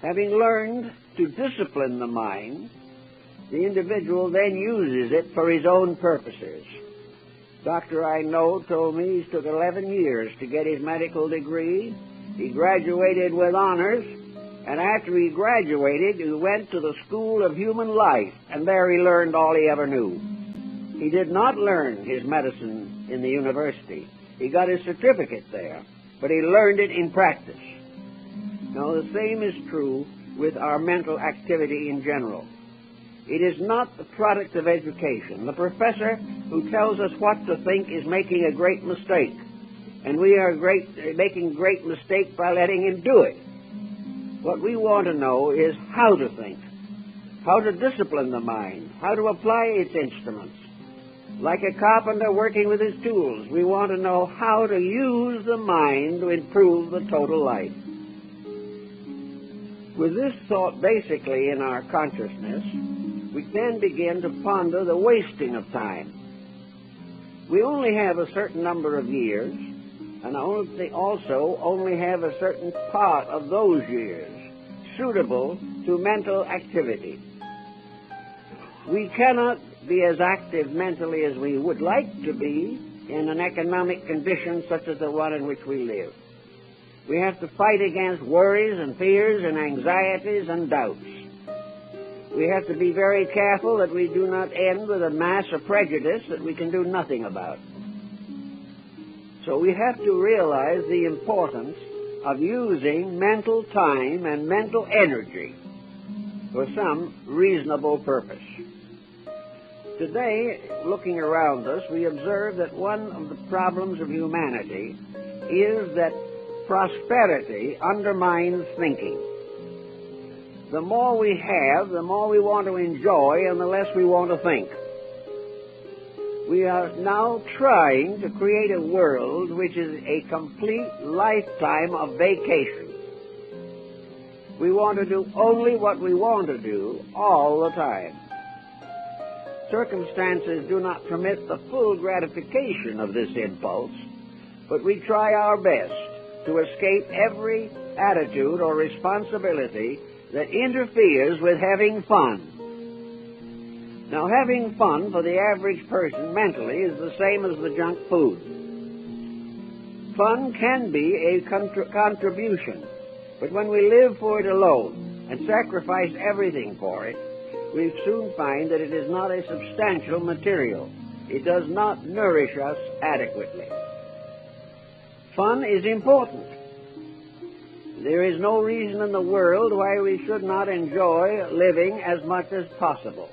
Having learned to discipline the mind, the individual then uses it for his own purposes. Doctor I know told me it took 11 years to get his medical degree. He graduated with honors, and after he graduated, he went to the School of Human Life, and there he learned all he ever knew. He did not learn his medicine in the university. He got his certificate there, but he learned it in practice. Now, the same is true with our mental activity in general. It is not the product of education. The professor who tells us what to think is making a great mistake, and we are making a great mistake by letting him do it. What we want to know is how to think, how to discipline the mind, how to apply its instruments. Like a carpenter working with his tools, we want to know how to use the mind to improve the total life. With this thought basically in our consciousness, we then begin to ponder the wasting of time. We only have a certain number of years, and also only have a certain part of those years suitable to mental activity. We cannot be as active mentally as we would like to be in an economic condition such as the one in which we live. We have to fight against worries and fears and anxieties and doubts. We have to be very careful that we do not end with a mass of prejudice that we can do nothing about. So we have to realize the importance of using mental time and mental energy for some reasonable purpose. Today, looking around us, we observe that one of the problems of humanity is that prosperity undermines thinking. The more we have, the more we want to enjoy, and the less we want to think. We are now trying to create a world which is a complete lifetime of vacation. We want to do only what we want to do all the time. Circumstances do not permit the full gratification of this impulse, but we try our best to escape every attitude or responsibility that interferes with having fun. Now, having fun for the average person mentally is the same as the junk food. Fun can be a contribution, but when we live for it alone and sacrifice everything for it, we soon find that it is not a substantial material. It does not nourish us adequately. Fun is important. There is no reason in the world why we should not enjoy living as much as possible.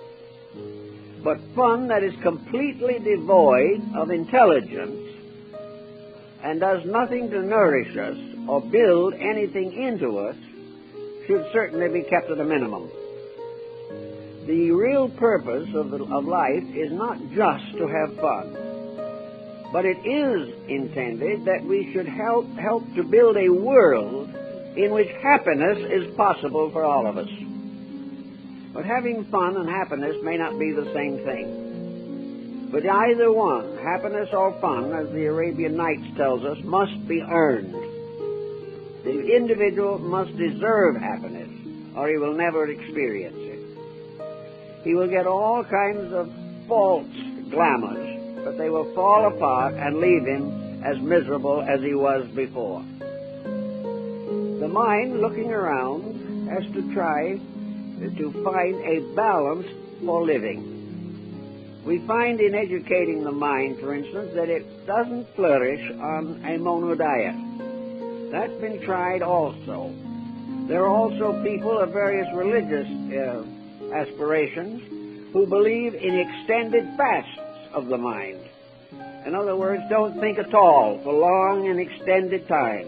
But fun that is completely devoid of intelligence and does nothing to nourish us or build anything into us should certainly be kept at a minimum. The real purpose of life is not just to have fun, but it is intended that we should help to build a world in which happiness is possible for all of us. But having fun and happiness may not be the same thing. But either one, happiness or fun, as the Arabian Nights tells us, must be earned. The individual must deserve happiness, or he will never experience it. He will get all kinds of false glamours, but they will fall apart and leave him as miserable as he was before. The mind, looking around, has to try to find a balance for living. We find in educating the mind, for instance, that it doesn't flourish on a monodiet. That's been tried also. There are also people of various religious aspirations who believe in extended fasts of the mind. In other words, don't think at all for long and extended time.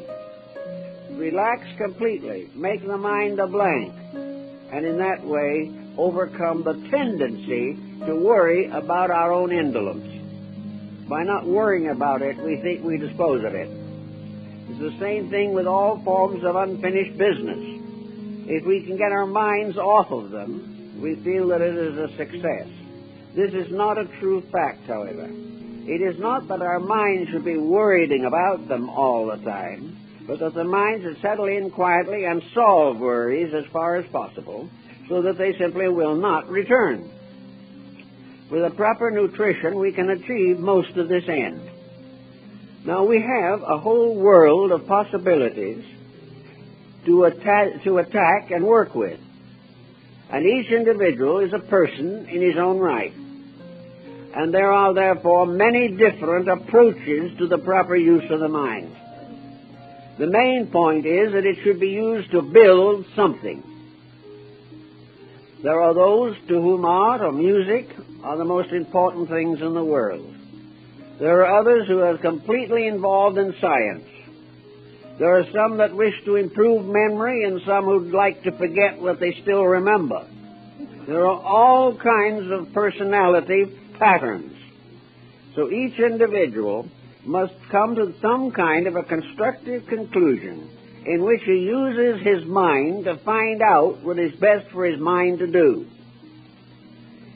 Relax completely. Make the mind a blank. And in that way, overcome the tendency to worry about our own indolence. By not worrying about it, we think we dispose of it. It's the same thing with all forms of unfinished business. If we can get our minds off of them, we feel that it is a success. This is not a true fact, however. It is not that our minds should be worrying about them all the time, but that the mind should settle in quietly and solve worries as far as possible, so that they simply will not return. With a proper nutrition, we can achieve most of this end. Now, we have a whole world of possibilities to attack and work with. And each individual is a person in his own right. And there are, therefore, many different approaches to the proper use of the mind. The main point is that it should be used to build something. There are those to whom art or music are the most important things in the world. There are others who are completely involved in science. There are some that wish to improve memory and some who'd like to forget what they still remember. There are all kinds of personality patterns. So each individual must come to some kind of a constructive conclusion in which he uses his mind to find out what is best for his mind to do.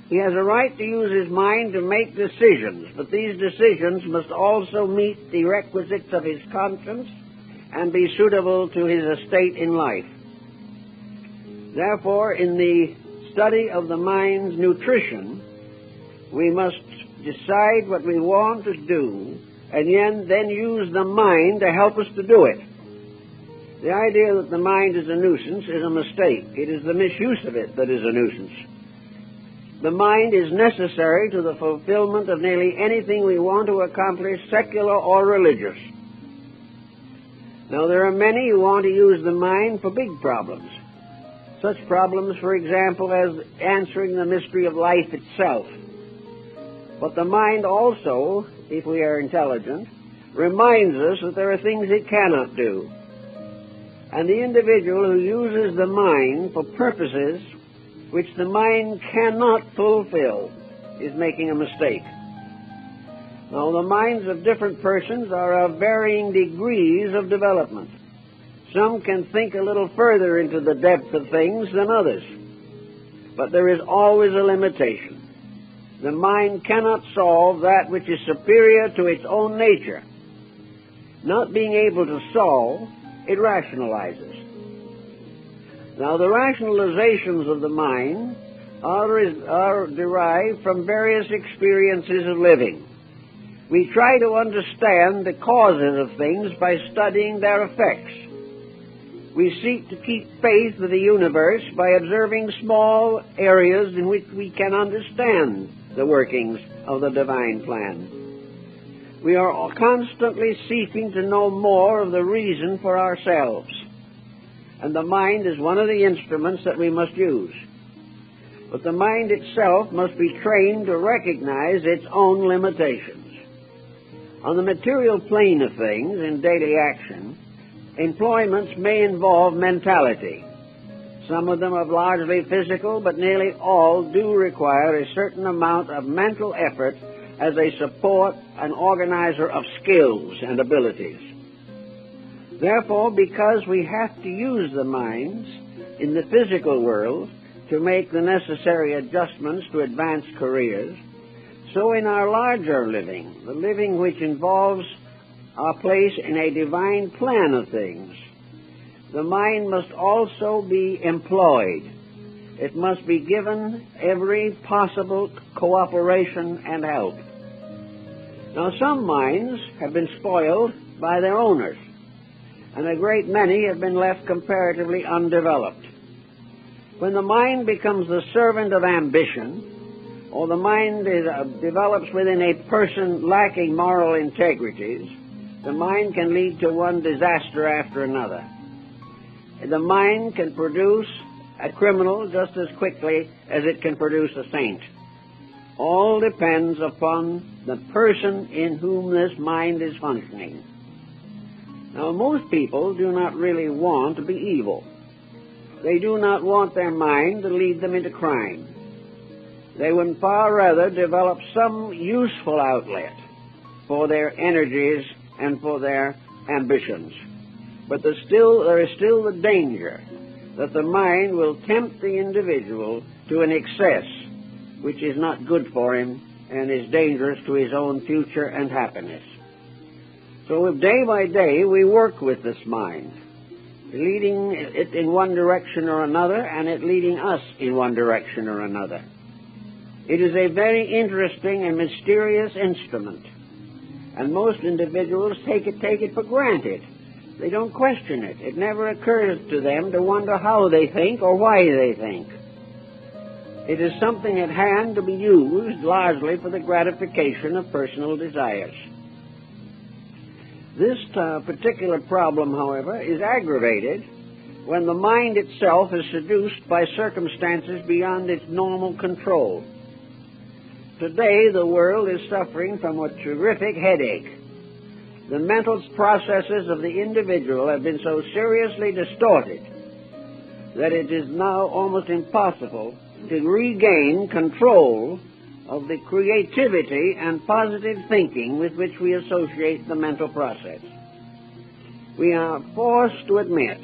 He has a right to use his mind to make decisions, but these decisions must also meet the requisites of his conscience and be suitable to his estate in life. Therefore, in the study of the mind's nutrition, we must decide what we want to do and then use the mind to help us to do it. The idea that the mind is a nuisance is a mistake. It is the misuse of it that is a nuisance. The mind is necessary to the fulfillment of nearly anything we want to accomplish, secular or religious. Now, there are many who want to use the mind for big problems. Such problems, for example, as answering the mystery of life itself. But the mind also, if we are intelligent, reminds us that there are things it cannot do. And the individual who uses the mind for purposes which the mind cannot fulfill is making a mistake. Now, the minds of different persons are of varying degrees of development. Some can think a little further into the depth of things than others. But there is always a limitation. The mind cannot solve that which is superior to its own nature. Not being able to solve, it rationalizes. Now, the rationalizations of the mind are derived from various experiences of living. We try to understand the causes of things by studying their effects. We seek to keep faith with the universe by observing small areas in which we can understand the workings of the divine plan. We are constantly seeking to know more of the reason for ourselves, and the mind is one of the instruments that we must use. But the mind itself must be trained to recognize its own limitations. On the material plane of things, in daily action, employments may involve mentality. Some of them are largely physical, but nearly all do require a certain amount of mental effort as a support and organizer of skills and abilities. Therefore, because we have to use the minds in the physical world to make the necessary adjustments to advance careers, so in our larger living, the living which involves our place in a divine plan of things, the mind must also be employed. It must be given every possible cooperation and help. Now, some minds have been spoiled by their owners, and a great many have been left comparatively undeveloped. When the mind becomes the servant of ambition, or the mind develops within a person lacking moral integrities, the mind can lead to one disaster after another. The mind can produce a criminal just as quickly as it can produce a saint. All depends upon the person in whom this mind is functioning. Now, most people do not really want to be evil. They do not want their mind to lead them into crime. They would far rather develop some useful outlet for their energies and for their ambitions. But there is still the danger that the mind will tempt the individual to an excess which is not good for him and is dangerous to his own future and happiness. So if day by day we work with this mind, leading it in one direction or another, and it leading us in one direction or another. It is a very interesting and mysterious instrument, and most individuals take it for granted. They don't question it. It never occurs to them to wonder how they think or why they think. It is something at hand to be used largely for the gratification of personal desires. This particular problem, however, is aggravated when the mind itself is seduced by circumstances beyond its normal control. Today, the world is suffering from a terrific headache. The mental processes of the individual have been so seriously distorted that it is now almost impossible to regain control of the creativity and positive thinking with which we associate the mental process. We are forced to admit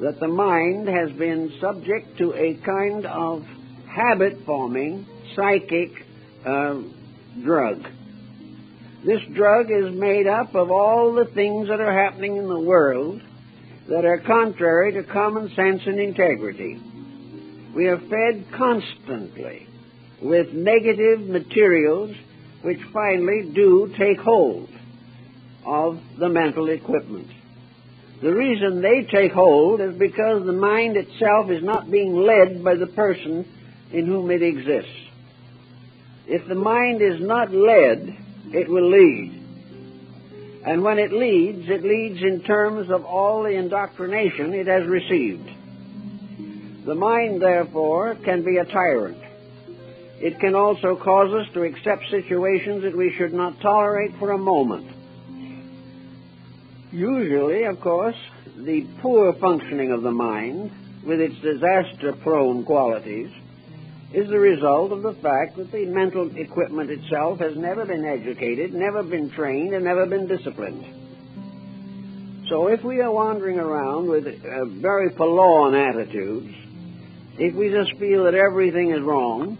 that the mind has been subject to a kind of habit-forming psychic drug. This drug is made up of all the things that are happening in the world that are contrary to common sense and integrity. We are fed constantly with negative materials which finally do take hold of the mental equipment. The reason they take hold is because the mind itself is not being led by the person in whom it exists. If the mind is not led, it will lead. And when it leads in terms of all the indoctrination it has received. The mind, therefore, can be a tyrant. It can also cause us to accept situations that we should not tolerate for a moment. Usually, of course, the poor functioning of the mind, with its disaster-prone qualities, is the result of the fact that the mental equipment itself has never been educated, never been trained, and never been disciplined. So if we are wandering around with very forlorn attitudes, if we just feel that everything is wrong,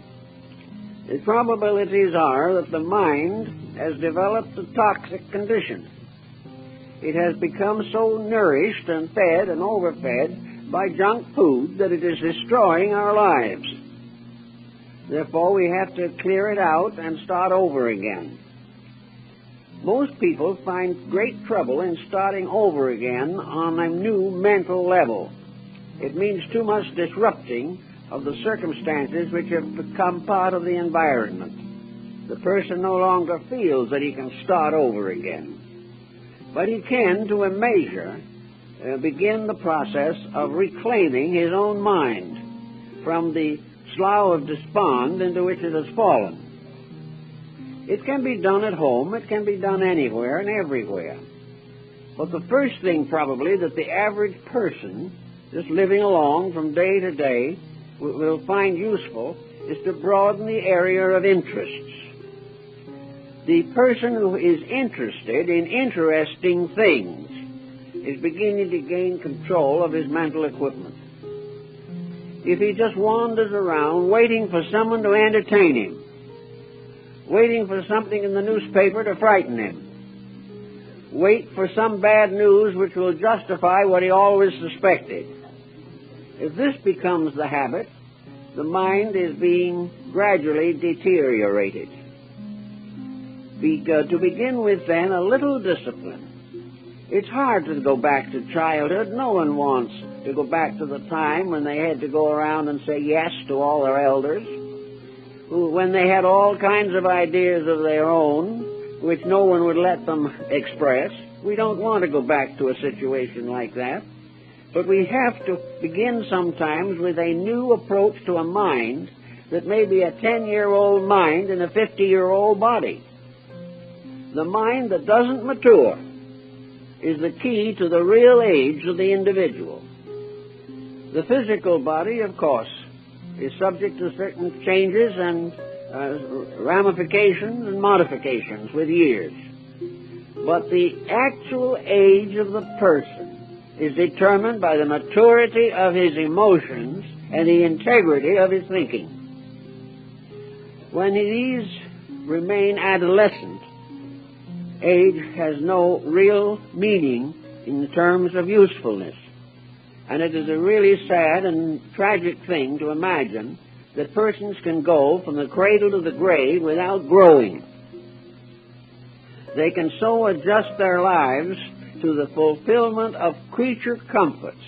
the probabilities are that the mind has developed a toxic condition. It has become so nourished and fed and overfed by junk food that it is destroying our lives. Therefore, we have to clear it out and start over again. Most people find great trouble in starting over again on a new mental level. It means too much disrupting of the circumstances which have become part of the environment. The person no longer feels that he can start over again. But he can, to a measure, begin the process of reclaiming his own mind from the slough of despond into which it has fallen. It can be done at home, it can be done anywhere and everywhere. But the first thing probably that the average person, just living along from day to day, will find useful is to broaden the area of interests. The person who is interested in interesting things is beginning to gain control of his mental equipment. If he just wanders around waiting for someone to entertain him, waiting for something in the newspaper to frighten him, wait for some bad news which will justify what he always suspected. If this becomes the habit, the mind is being gradually deteriorated. To begin with, then, a little discipline. It's hard to go back to childhood. No one wants to go back to the time when they had to go around and say yes to all their elders, when they had all kinds of ideas of their own, which no one would let them express. We don't want to go back to a situation like that. But we have to begin sometimes with a new approach to a mind that may be a 10-year-old mind in a 50-year-old body. The mind that doesn't mature is the key to the real age of the individual. The physical body, of course, is subject to certain changes and ramifications and modifications with years. But the actual age of the person is determined by the maturity of his emotions and the integrity of his thinking. When these remain adolescent, age has no real meaning in terms of usefulness. And it is a really sad and tragic thing to imagine that persons can go from the cradle to the grave without growing. They can so adjust their lives to the fulfillment of creature comforts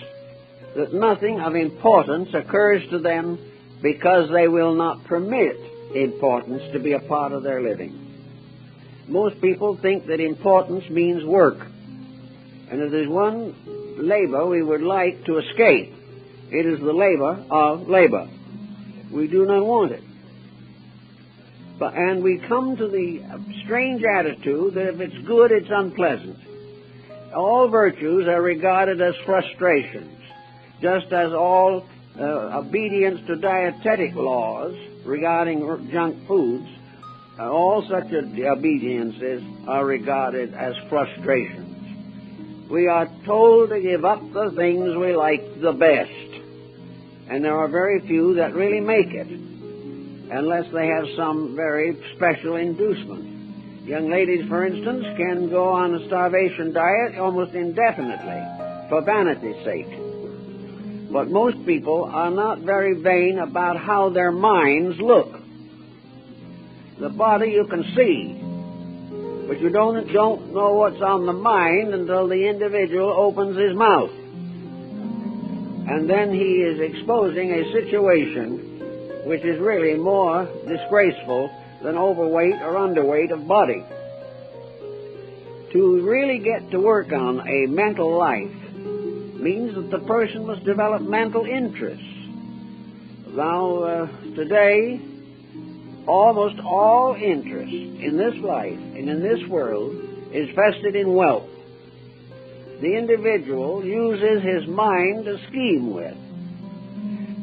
that nothing of importance occurs to them, because they will not permit importance to be a part of their living. Most people think that importance means work. And if there's one labor we would like to escape, it is the labor of labor. We do not want it. And we come to the strange attitude that if it's good, it's unpleasant. All virtues are regarded as frustrations, just as all obedience to dietetic laws regarding junk foods, all such obediences are regarded as frustrations. We are told to give up the things we like the best, and there are very few that really make it, unless they have some very special inducement. Young ladies, for instance, can go on a starvation diet almost indefinitely for vanity's sake. But most people are not very vain about how their minds look. The body you can see, but you don't know what's on the mind until the individual opens his mouth. And then he is exposing a situation which is really more disgraceful than overweight or underweight of body. To really get to work on a mental life means that the person must develop mental interests. Now, today, almost all interest in this life and in this world is vested in wealth. The individual uses his mind to scheme with.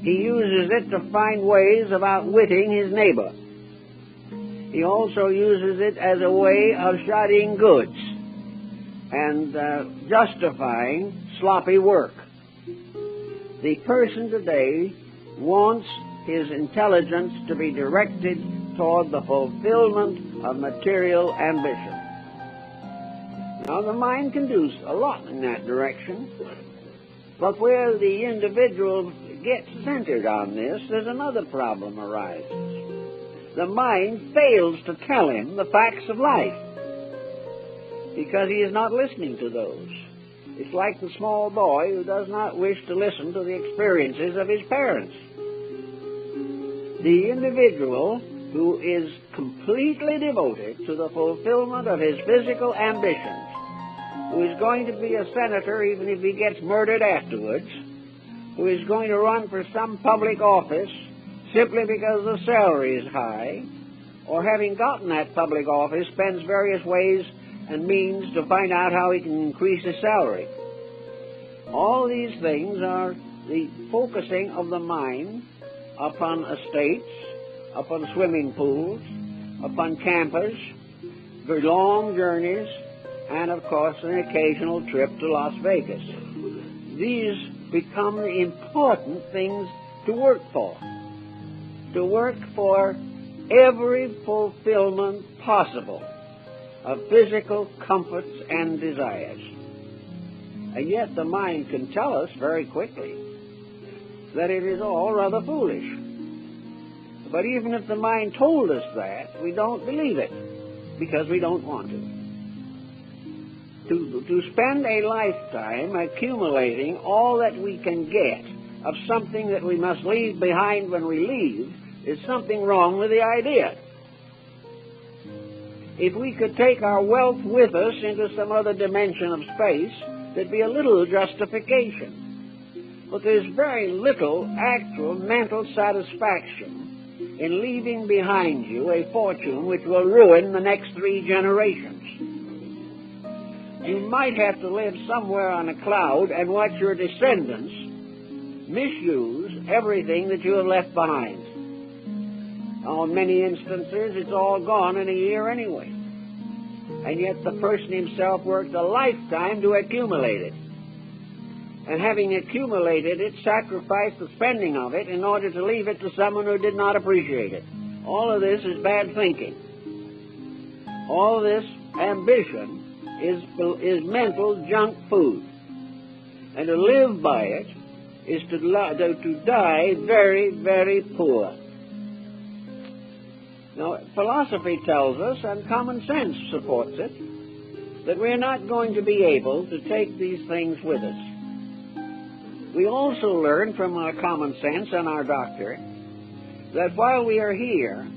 He uses it to find ways of outwitting his neighbor. He also uses it as a way of shoddying goods and justifying sloppy work. The person today wants his intelligence to be directed toward the fulfillment of material ambition. Now, the mind can do a lot in that direction, but where the individual gets centered on this, there's another problem arises. The mind fails to tell him the facts of life because he is not listening to those. It's like the small boy who does not wish to listen to the experiences of his parents. The individual who is completely devoted to the fulfillment of his physical ambitions, who is going to be a senator even if he gets murdered afterwards, who is going to run for some public office simply because the salary is high, or having gotten that public office spends various ways and means to find out how he can increase his salary. All these things are the focusing of the mind upon estates, upon swimming pools, upon campers, for long journeys, and of course an occasional trip to Las Vegas. These become the important things to work for. To work for every fulfillment possible of physical comforts and desires. And yet the mind can tell us very quickly that it is all rather foolish. But even if the mind told us that, we don't believe it because we don't want to. To spend a lifetime accumulating all that we can get of something that we must leave behind when we leave is something wrong with the idea. If we could take our wealth with us into some other dimension of space, there'd be a little justification. But there's very little actual mental satisfaction in leaving behind you a fortune which will ruin the next 3 generations. You might have to live somewhere on a cloud and watch your descendants misuse everything that you have left behind. On many instances, it's all gone in a year anyway. And yet the person himself worked a lifetime to accumulate it. And having accumulated it, sacrificed the spending of it in order to leave it to someone who did not appreciate it. All of this is bad thinking. All of this ambition is mental junk food. And to live by it is to die very, very poor. Now, philosophy tells us, and common sense supports it, that we're not going to be able to take these things with us. We also learn from our common sense and our doctrine that while we are here,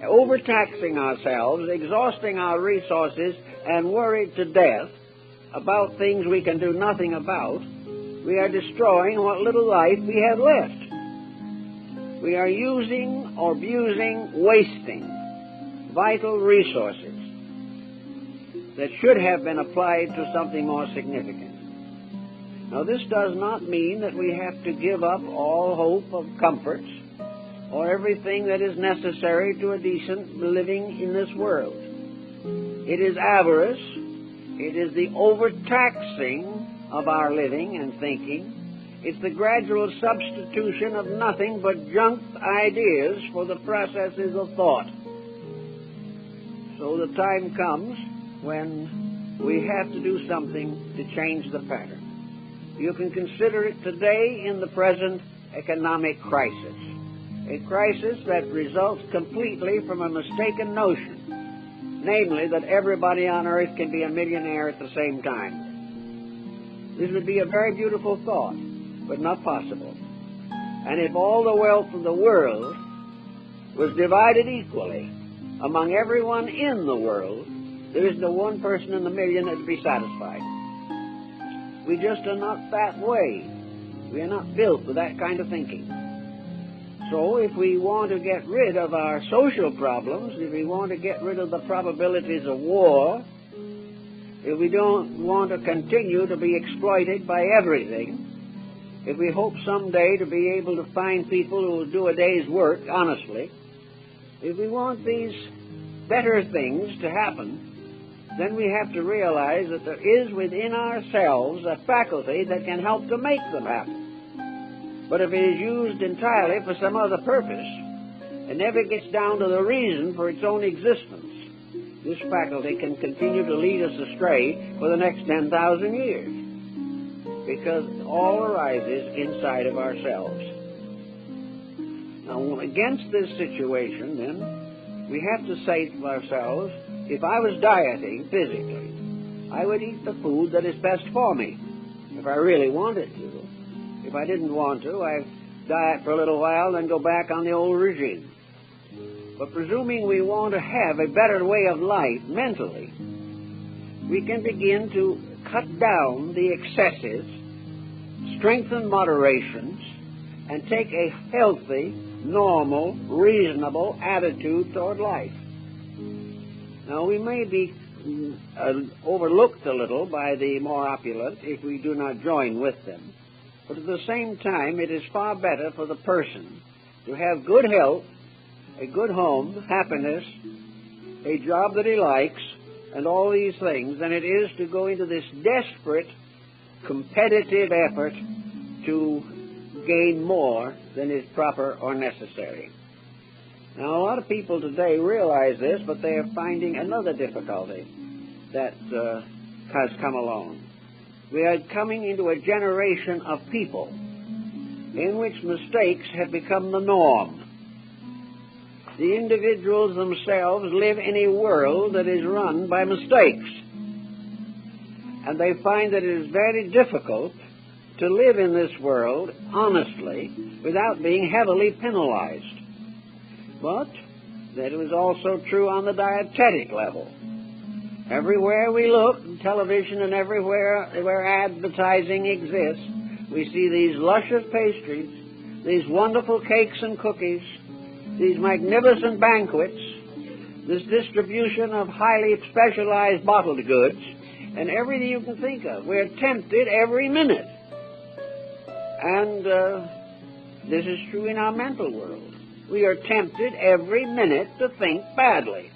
overtaxing ourselves, exhausting our resources, and worried to death about things we can do nothing about, we are destroying what little life we have left. We are using or abusing, wasting vital resources that should have been applied to something more significant. Now, this does not mean that we have to give up all hope of comforts or everything that is necessary to a decent living in this world. It is avarice. It is the overtaxing of our living and thinking. It's the gradual substitution of nothing but junk ideas for the processes of thought. So the time comes when we have to do something to change the pattern. You can consider it today in the present economic crisis, a crisis that results completely from a mistaken notion, namely that everybody on earth can be a millionaire at the same time. This would be a very beautiful thought, but not possible. And if all the wealth of the world was divided equally among everyone in the world, there isn't one person in the million that would be satisfied. We just are not that way. We are not built with that kind of thinking. So if we want to get rid of our social problems, if we want to get rid of the probabilities of war, if we don't want to continue to be exploited by everything, if we hope someday to be able to find people who will do a day's work honestly, if we want these better things to happen, then we have to realize that there is within ourselves a faculty that can help to make them happen. But if it is used entirely for some other purpose, and never gets down to the reason for its own existence, this faculty can continue to lead us astray for the next 10,000 years, because all arises inside of ourselves. Now, against this situation, then, we have to say to ourselves, if I was dieting physically, I would eat the food that is best for me, if I really wanted to. If I didn't want to, I'd diet for a little while, then go back on the old regime. But presuming we want to have a better way of life mentally, we can begin to cut down the excesses, strengthen moderations, and take a healthy, normal, reasonable attitude toward life. Now, we may be overlooked a little by the more opulent if we do not join with them. But at the same time, it is far better for the person to have good health, a good home, happiness, a job that he likes, and all these things, than it is to go into this desperate, competitive effort to gain more than is proper or necessary. Now, a lot of people today realize this, but they are finding another difficulty that has come along. We are coming into a generation of people in which mistakes have become the norm. The individuals themselves live in a world that is run by mistakes. And they find that it is very difficult to live in this world honestly without being heavily penalized. But that was also true on the dietetic level. Everywhere we look, television and everywhere where advertising exists, we see these luscious pastries, these wonderful cakes and cookies, these magnificent banquets, this distribution of highly specialized bottled goods, and everything you can think of. We're tempted every minute. And this is true in our mental world. We are tempted every minute to think badly.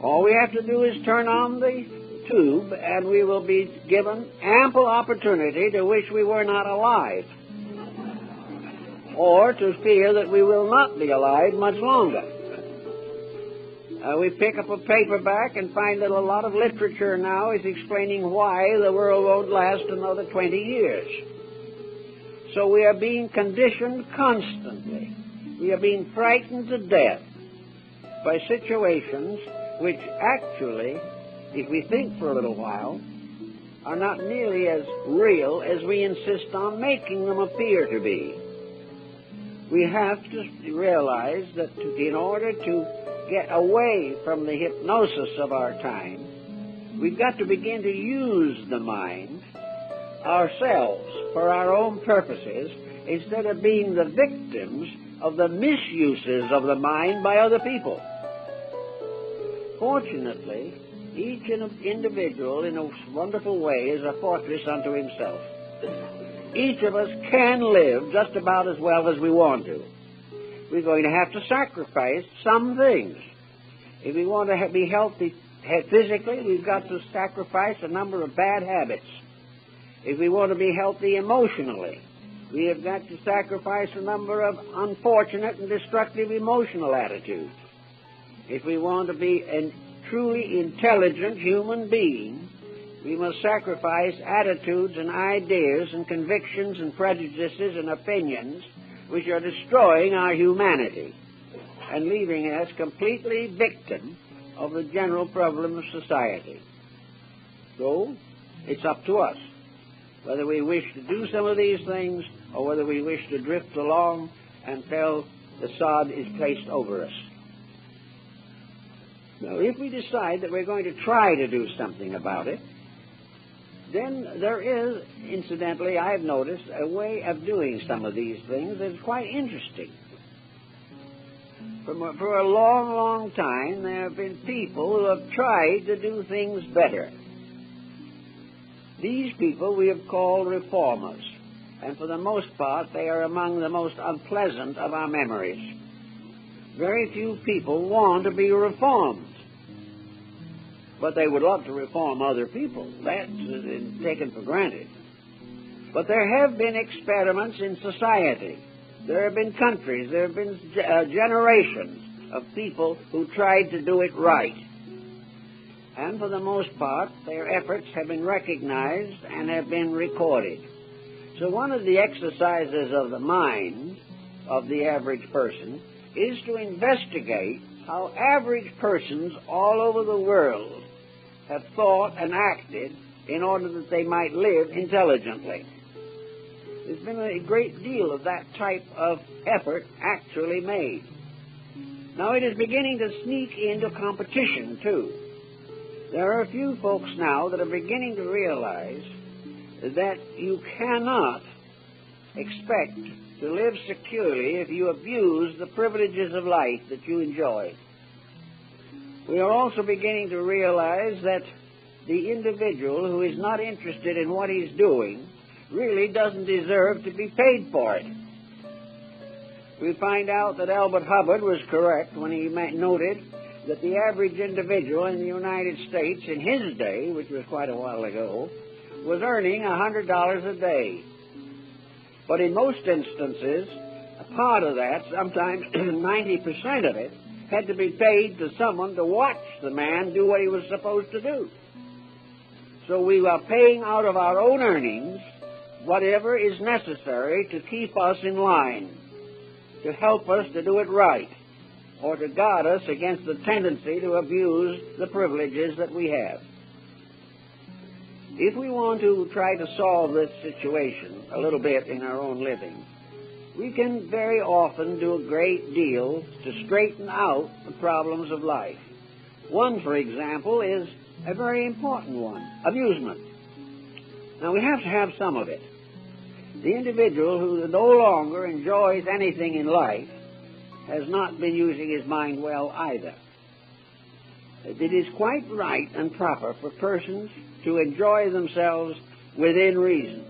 All we have to do is turn on the tube, and we will be given ample opportunity to wish we were not alive, or to fear that we will not be alive much longer. We pick up a paperback and find that a lot of literature now is explaining why the world won't last another 20 years. So we are being conditioned constantly. We are being frightened to death by situations which actually, if we think for a little while, are not nearly as real as we insist on making them appear to be. We have to realize that in order to get away from the hypnosis of our time, we've got to begin to use the mind ourselves for our own purposes instead of being the victims of the misuses of the mind by other people. Fortunately, each individual in a wonderful way is a fortress unto himself. Each of us can live just about as well as we want to. We're going to have to sacrifice some things. If we want to be healthy physically, we've got to sacrifice a number of bad habits. If we want to be healthy emotionally, we have got to sacrifice a number of unfortunate and destructive emotional attitudes. If we want to be a truly intelligent human being, we must sacrifice attitudes and ideas and convictions and prejudices and opinions which are destroying our humanity and leaving us completely victim of the general problem of society. So, it's up to us whether we wish to do some of these things or whether we wish to drift along until the sod is placed over us. Now, if we decide that we're going to try to do something about it, then there is, incidentally, I've noticed, a way of doing some of these things that's quite interesting. For a long, long time, there have been people who have tried to do things better. These people we have called reformers, and for the most part, they are among the most unpleasant of our memories. Very few people want to be reformed. But they would love to reform other people. That's taken for granted. But there have been experiments in society. There have been countries, there have been generations of people who tried to do it right. And for the most part, their efforts have been recognized and have been recorded. So one of the exercises of the mind of the average person is to investigate how average persons all over the world have thought and acted in order that they might live intelligently. There's been a great deal of that type of effort actually made. Now it is beginning to sneak into competition, too. There are a few folks now that are beginning to realize that you cannot expect to live securely if you abuse the privileges of life that you enjoy. We are also beginning to realize that the individual who is not interested in what he's doing really doesn't deserve to be paid for it. We find out that Albert Hubbard was correct when he noted that the average individual in the United States in his day, which was quite a while ago, was earning $100 a day. But in most instances, a part of that, sometimes 90% of it, had to be paid to someone to watch the man do what he was supposed to do. So we are paying out of our own earnings whatever is necessary to keep us in line, to help us to do it right, or to guard us against the tendency to abuse the privileges that we have. If we want to try to solve this situation a little bit in our own living, we can very often do a great deal to straighten out the problems of life. One, for example, is a very important one, amusement. Now, we have to have some of it. The individual who no longer enjoys anything in life has not been using his mind well either. It is quite right and proper for persons to enjoy themselves within reason,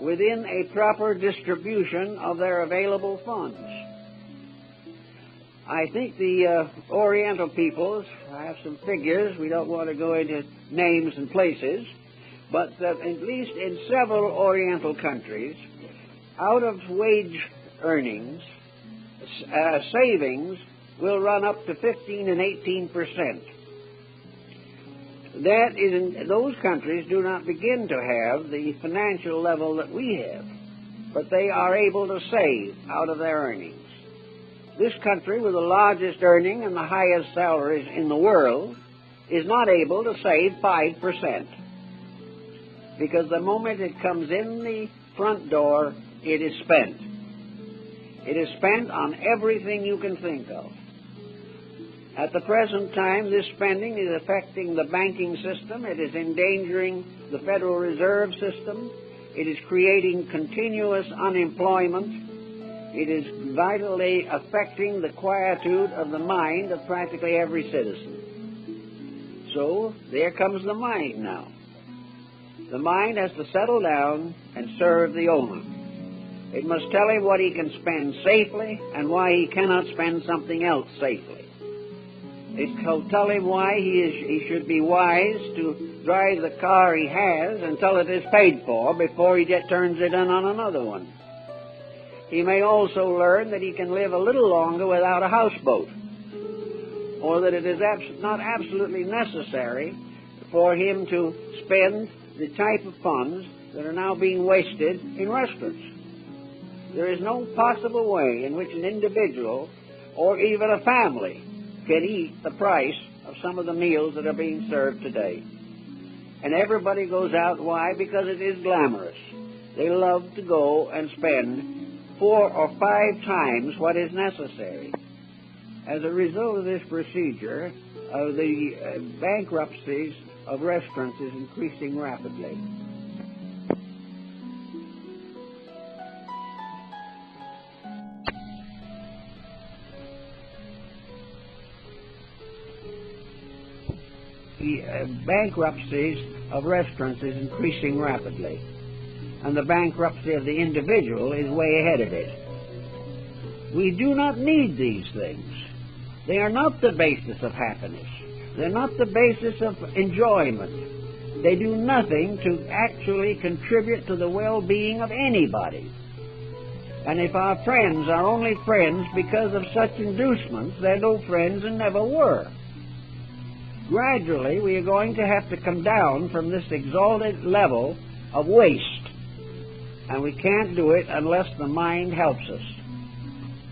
within a proper distribution of their available funds. I think the Oriental peoples, I have some figures, we don't want to go into names and places, but at least in several Oriental countries, out of wage earnings, savings will run up to 15 and 18%. That is, those countries do not begin to have the financial level that we have, but they are able to save out of their earnings. This country with the largest earning and the highest salaries in the world is not able to save 5%, because the moment it comes in the front door, it is spent. It is spent on everything you can think of. At the present time, this spending is affecting the banking system. It is endangering the Federal Reserve System. It is creating continuous unemployment. It is vitally affecting the quietude of the mind of practically every citizen. So, there comes the mind now. The mind has to settle down and serve the owner. It must tell him what he can spend safely and why he cannot spend something else safely. It will tell him why he should be wise to drive the car he has until it is paid for before he turns it in on another one. He may also learn that he can live a little longer without a houseboat, or that it is not absolutely necessary for him to spend the type of funds that are now being wasted in restaurants. There is no possible way in which an individual or even a family can eat the price of some of the meals that are being served today. And everybody goes out. Why? Because it is glamorous. They love to go and spend 4 or 5 times what is necessary. As a result of this procedure, the bankruptcies of restaurants is increasing rapidly. The bankruptcies of restaurants is increasing rapidly, and the bankruptcy of the individual is way ahead of it. We do not need these things. They are not the basis of happiness. They're not the basis of enjoyment. They do nothing to actually contribute to the well-being of anybody. And if our friends are only friends because of such inducements, they're no friends and never were. Gradually, we are going to have to come down from this exalted level of waste. And we can't do it unless the mind helps us.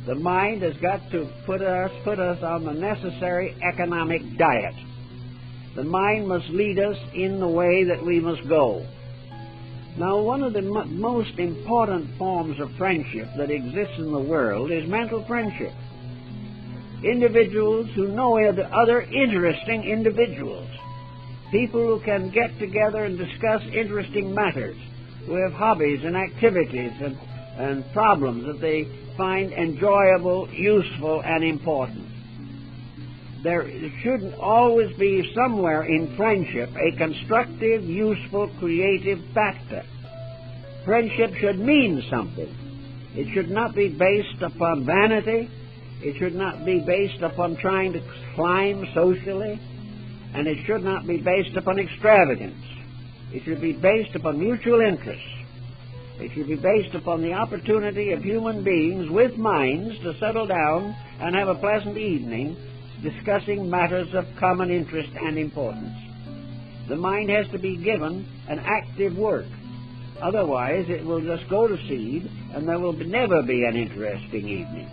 The mind has got to put us on the necessary economic diet. The mind must lead us in the way that we must go. Now, one of the most important forms of friendship that exists in the world is mental friendship. Individuals who know other interesting individuals. People who can get together and discuss interesting matters, who have hobbies and activities and problems that they find enjoyable, useful, and important. There should always be somewhere in friendship a constructive, useful, creative factor. Friendship should mean something. It should not be based upon vanity. It should not be based upon trying to climb socially, and it should not be based upon extravagance. It should be based upon mutual interest. It should be based upon the opportunity of human beings with minds to settle down and have a pleasant evening discussing matters of common interest and importance. The mind has to be given an active work. Otherwise, it will just go to seed, and there will never be an interesting evening.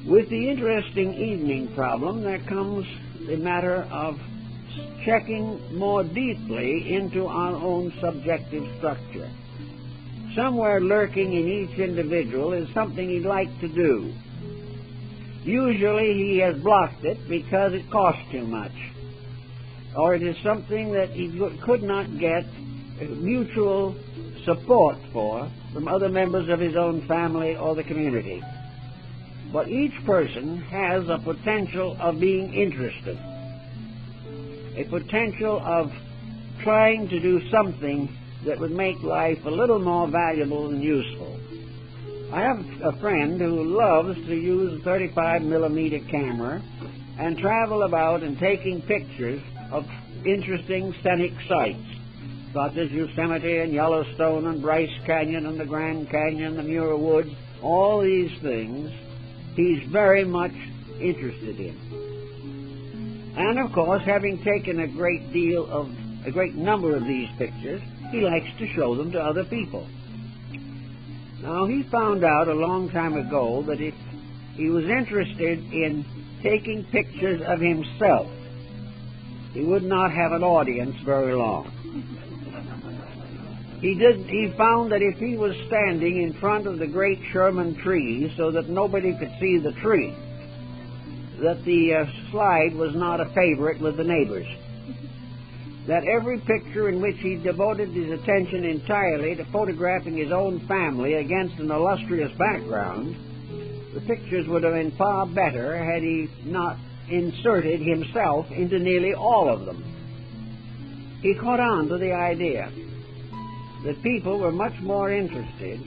With the interesting evening problem, there comes the matter of checking more deeply into our own subjective structure. Somewhere lurking in each individual is something he'd like to do. Usually he has blocked it because it costs too much, or it is something that he could not get mutual support for from other members of his own family or the community. But each person has a potential of being interested, a potential of trying to do something that would make life a little more valuable and useful. I have a friend who loves to use a 35mm camera and travel about and taking pictures of interesting scenic sites, such as Yosemite and Yellowstone and Bryce Canyon and the Grand Canyon, the Muir Woods, all these things. he's very much interested in. And of course, having taken a great number of these pictures, he likes to show them to other people. Now, he found out a long time ago that if he was interested in taking pictures of himself, he would not have an audience very long. He found that if he was standing in front of the great Sherman trees so that nobody could see the tree, that the slide was not a favorite with the neighbors. That every picture in which he devoted his attention entirely to photographing his own family against an illustrious background, the pictures would have been far better had he not inserted himself into nearly all of them. He caught on to the idea that people were much more interested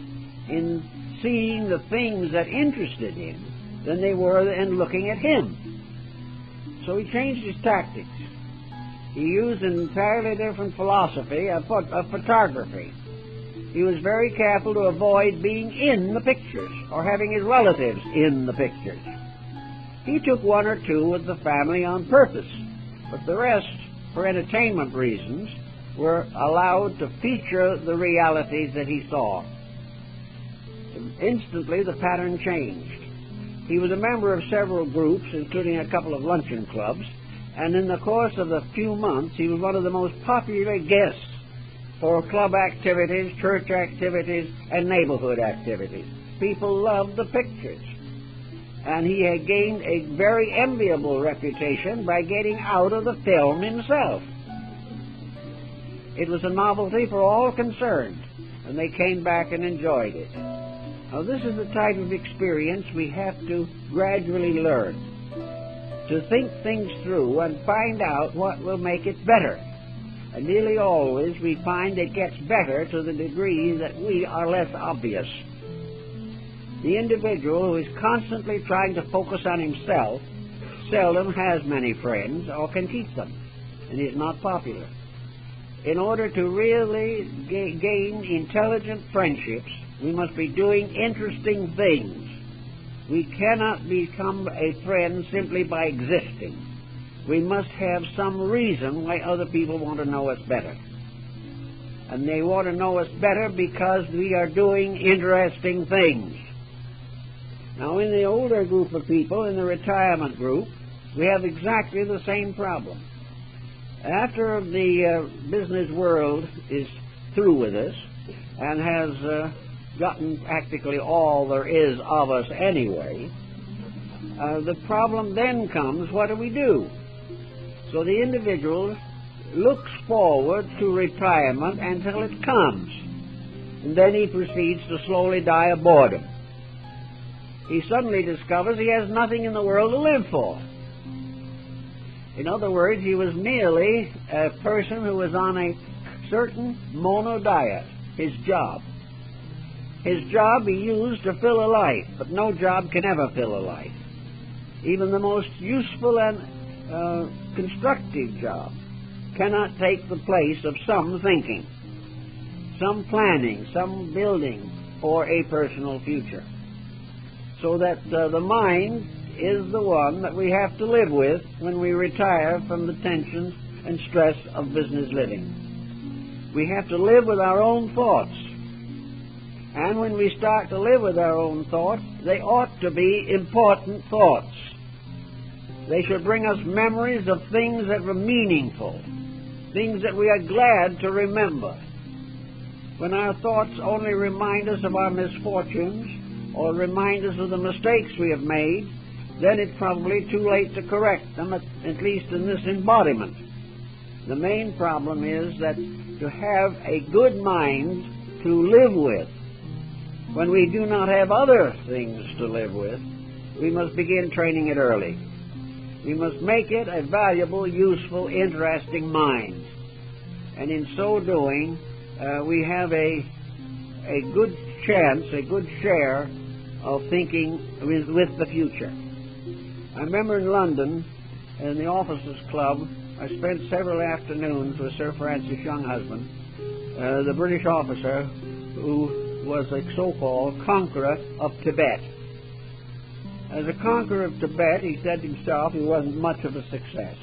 in seeing the things that interested him than they were in looking at him. So he changed his tactics. He used an entirely different philosophy of photography. He was very careful to avoid being in the pictures or having his relatives in the pictures. He took one or two with the family on purpose, but the rest, for entertainment reasons, were allowed to feature the realities that he saw. Instantly, the pattern changed. He was a member of several groups, including a couple of luncheon clubs, and in the course of a few months, he was one of the most popular guests for club activities, church activities, and neighborhood activities. People loved the pictures. And he had gained a very enviable reputation by getting out of the film himself. It was a novelty for all concerned, and they came back and enjoyed it. Now, this is the type of experience we have to gradually learn, to think things through and find out what will make it better. And nearly always we find it gets better to the degree that we are less obvious. The individual who is constantly trying to focus on himself seldom has many friends or can keep them, and is not popular. In order to really gain intelligent friendships, we must be doing interesting things. We cannot become a friend simply by existing. We must have some reason why other people want to know us better. And they want to know us better because we are doing interesting things. Now, in the older group of people, in the retirement group, we have exactly the same problem. After the business world is through with us and has gotten practically all there is of us anyway, the problem then comes, what do we do? So the individual looks forward to retirement until it comes, and then he proceeds to slowly die of boredom. He suddenly discovers he has nothing in the world to live for. In other words, he was merely a person who was on a certain monodiet, his job. His job he used to fill a life, but no job can ever fill a life. Even the most useful and constructive job cannot take the place of some thinking, some planning, some building for a personal future. So that the mind is the one that we have to live with when we retire from the tensions and stress of business living. We have to live with our own thoughts. And when we start to live with our own thoughts, they ought to be important thoughts. They should bring us memories of things that were meaningful, things that we are glad to remember. When our thoughts only remind us of our misfortunes or remind us of the mistakes we have made, then it's probably too late to correct them, at least in this embodiment. The main problem is that to have a good mind to live with, when we do not have other things to live with, we must begin training it early. We must make it a valuable, useful, interesting mind. And in so doing, we have a good chance, a good share of thinking with the future. I remember in London, in the Officers' Club, I spent several afternoons with Sir Francis Younghusband, the British officer who was a so-called conqueror of Tibet. As a conqueror of Tibet, he said himself he wasn't much of a success,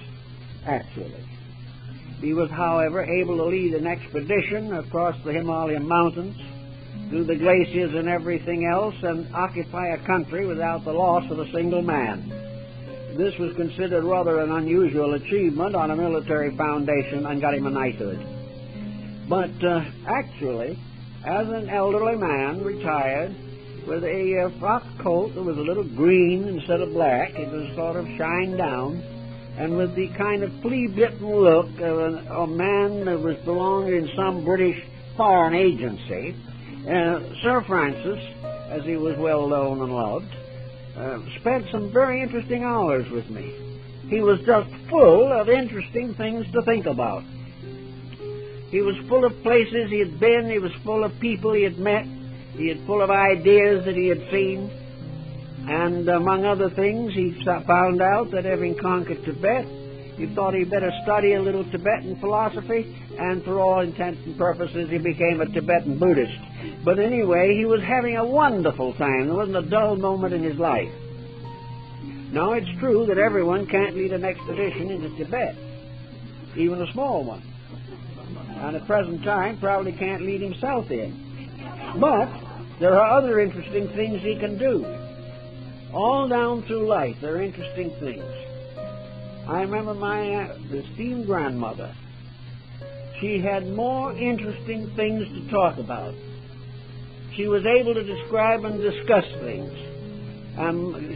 actually. He was, however, able to lead an expedition across the Himalayan mountains, through the glaciers and everything else, and occupy a country without the loss of a single man. This was considered rather an unusual achievement on a military foundation and got him a knighthood. But actually, as an elderly man, retired, with a frock coat that was a little green instead of black, it was sort of shined down, and with the kind of flea-bitten look of a man that was belonging in some British foreign agency, Sir Francis, as he was well known and loved, spent some very interesting hours with me. He was just full of interesting things to think about. He was full of places he had been, he was full of people he had met, he was full of ideas that he had seen, and among other things he found out that having conquered Tibet, he thought he'd better study a little Tibetan philosophy, and for all intents and purposes he became a Tibetan Buddhist. But anyway, he was having a wonderful time. There wasn't a dull moment in his life. Now, it's true that everyone can't lead an expedition into Tibet, even a small one, and at present time probably can't lead himself in. But there are other interesting things he can do. All down through life there are interesting things. I remember my esteemed grandmother. She had more interesting things to talk about. She was able to describe and discuss things.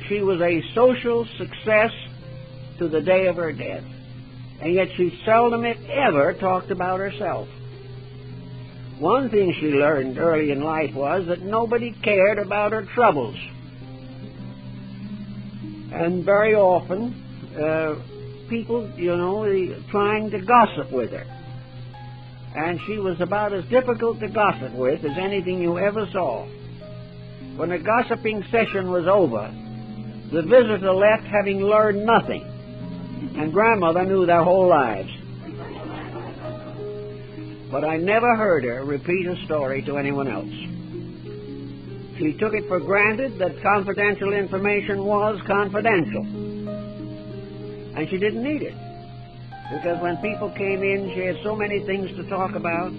She was a social success to the day of her death. And yet she seldom, if ever, talked about herself. One thing she learned early in life was that nobody cared about her troubles. And very often, people, trying to gossip with her. And she was about as difficult to gossip with as anything you ever saw. When the gossiping session was over, the visitor left having learned nothing, and grandmother knew their whole lives. But I never heard her repeat a story to anyone else. She took it for granted that confidential information was confidential. And she didn't need it. Because when people came in, she had so many things to talk about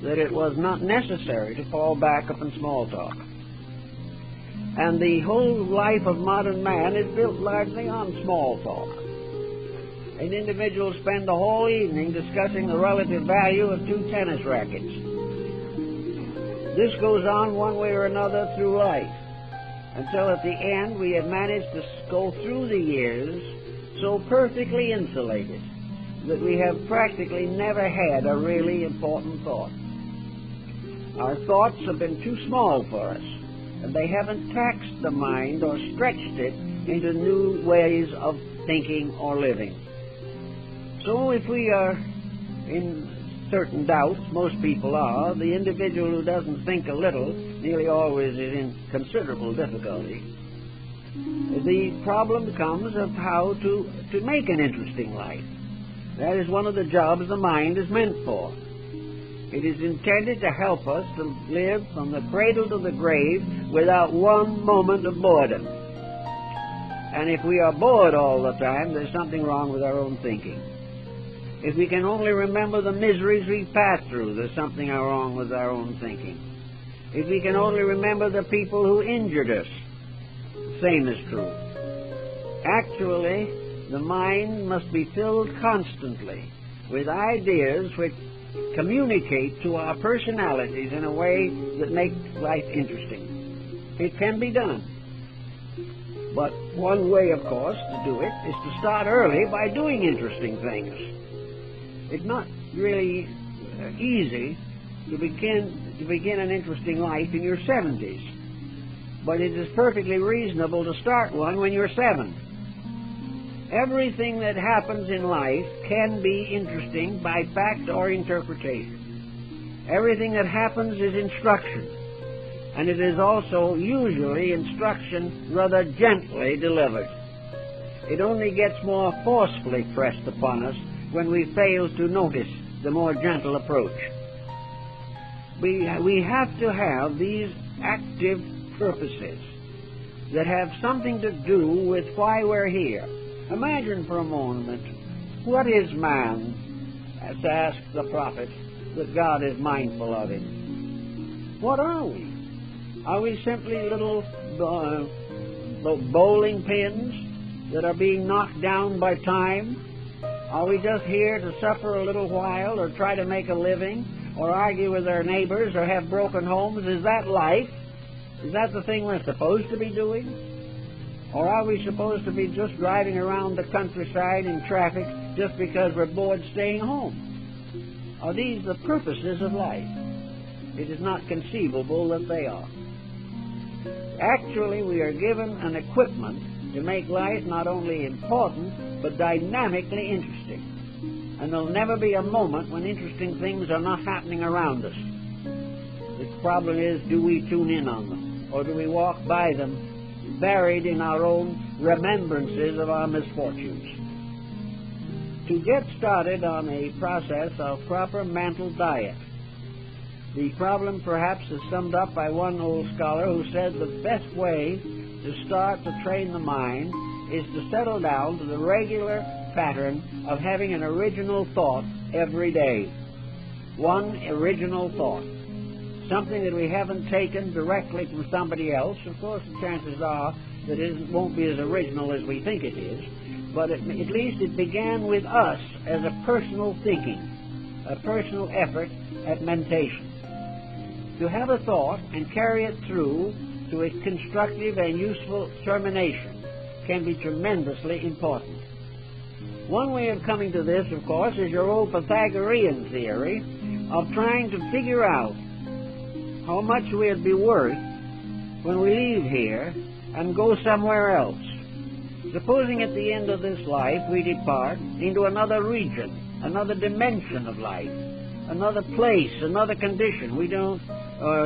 that it was not necessary to fall back upon small talk. And the whole life of modern man is built largely on small talk. An individual spends the whole evening discussing the relative value of 2 tennis rackets. This goes on one way or another through life, until at the end we have managed to go through the years so perfectly insulated that we have practically never had a really important thought. Our thoughts have been too small for us, and they haven't taxed the mind or stretched it into new ways of thinking or living. So if we are in certain doubts, most people are, the individual who doesn't think a little nearly always is in considerable difficulty. The problem comes of how to make an interesting life. That is one of the jobs the mind is meant for. It is intended to help us to live from the cradle to the grave without one moment of boredom. And if we are bored all the time, there's something wrong with our own thinking. If we can only remember the miseries we've passed through, there's something wrong with our own thinking. If we can only remember the people who injured us, the same is true. Actually, the mind must be filled constantly with ideas which communicate to our personalities in a way that makes life interesting. It can be done. But one way, of course, to do it is to start early by doing interesting things. It's not really easy to begin an interesting life in your 70s, but it is perfectly reasonable to start one when you're 7. Everything that happens in life can be interesting by fact or interpretation. Everything that happens is instruction, and it is also usually instruction rather gently delivered. It only gets more forcefully pressed upon us when we fail to notice the more gentle approach. We have to have these active purposes. that have something to do with why we're here. Imagine for a moment, what is man, as asked the prophet, that God is mindful of him? What are we? Are we simply little bowling pins that are being knocked down by time? Are we just here to suffer a little while, or try to make a living, or argue with our neighbors, or have broken homes? Is that life? Is that the thing we're supposed to be doing? Or are we supposed to be just driving around the countryside in traffic just because we're bored staying home? Are these the purposes of life? It is not conceivable that they are. Actually, we are given an equipment to make life not only important, but dynamically interesting. And there'll never be a moment when interesting things are not happening around us. The problem is, do we tune in on them, or do we walk by them, buried in our own remembrances of our misfortunes? To get started on a process of proper mental diet, the problem perhaps is summed up by one old scholar who said the best way to start to train the mind is to settle down to the regular pattern of having an original thought every day. One original thought. Something that we haven't taken directly from somebody else. Of course, the chances are that it won't be as original as we think it is, but at least it began with us as a personal thinking, a personal effort at mentation. To have a thought and carry it through to a constructive and useful termination can be tremendously important. One way of coming to this, of course, is your old Pythagorean theory of trying to figure out how much we'd be worth when we leave here and go somewhere else. Supposing at the end of this life we depart into another region, another dimension of life, another place, another condition. We don't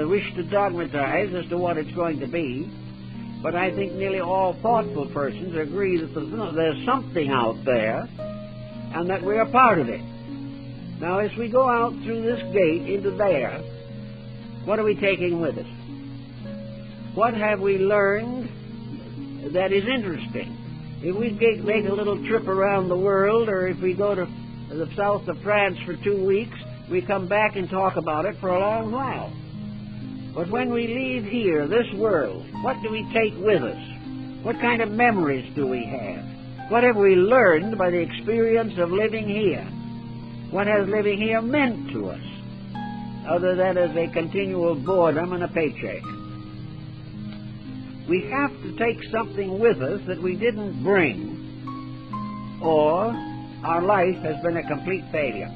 wish to dogmatize as to what it's going to be, but I think nearly all thoughtful persons agree that there's something out there and that we're a part of it. Now, as we go out through this gate into there, what are we taking with us? What have we learned that is interesting? If we make a little trip around the world, or if we go to the south of France for 2 weeks, we come back and talk about it for a long while. But when we leave here, this world, what do we take with us? What kind of memories do we have? What have we learned by the experience of living here? What has living here meant to us, other than as a continual boredom and a paycheck? We have to take something with us that we didn't bring, or our life has been a complete failure.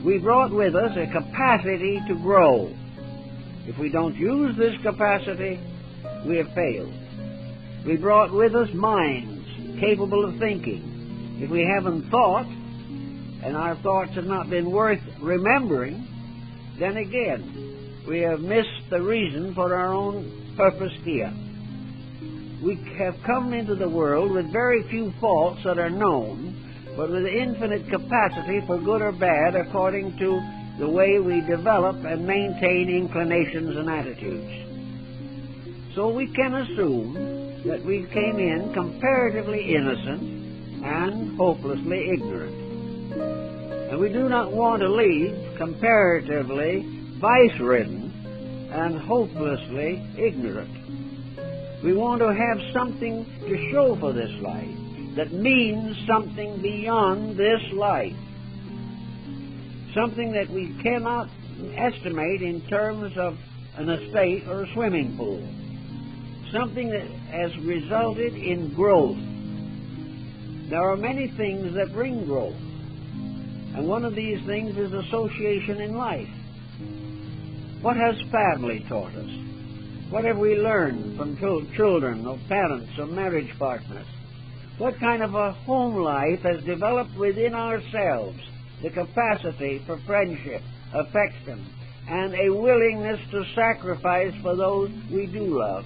We brought with us a capacity to grow. If we don't use this capacity, we have failed. We brought with us minds capable of thinking. If we haven't thought, and our thoughts have not been worth remembering, then again, we have missed the reason for our own purpose here. We have come into the world with very few faults that are known, but with infinite capacity for good or bad according to the way we develop and maintain inclinations and attitudes. So we can assume that we came in comparatively innocent and hopelessly ignorant. And we do not want to leave comparatively vice-ridden and hopelessly ignorant. We want to have something to show for this life that means something beyond this life. Something that we cannot estimate in terms of an estate or a swimming pool. Something that has resulted in growth. There are many things that bring growth, and one of these things is association in life. What has family taught us? What have we learned from children or parents or marriage partners? What kind of a home life has developed within ourselves the capacity for friendship, affection, and a willingness to sacrifice for those we do love?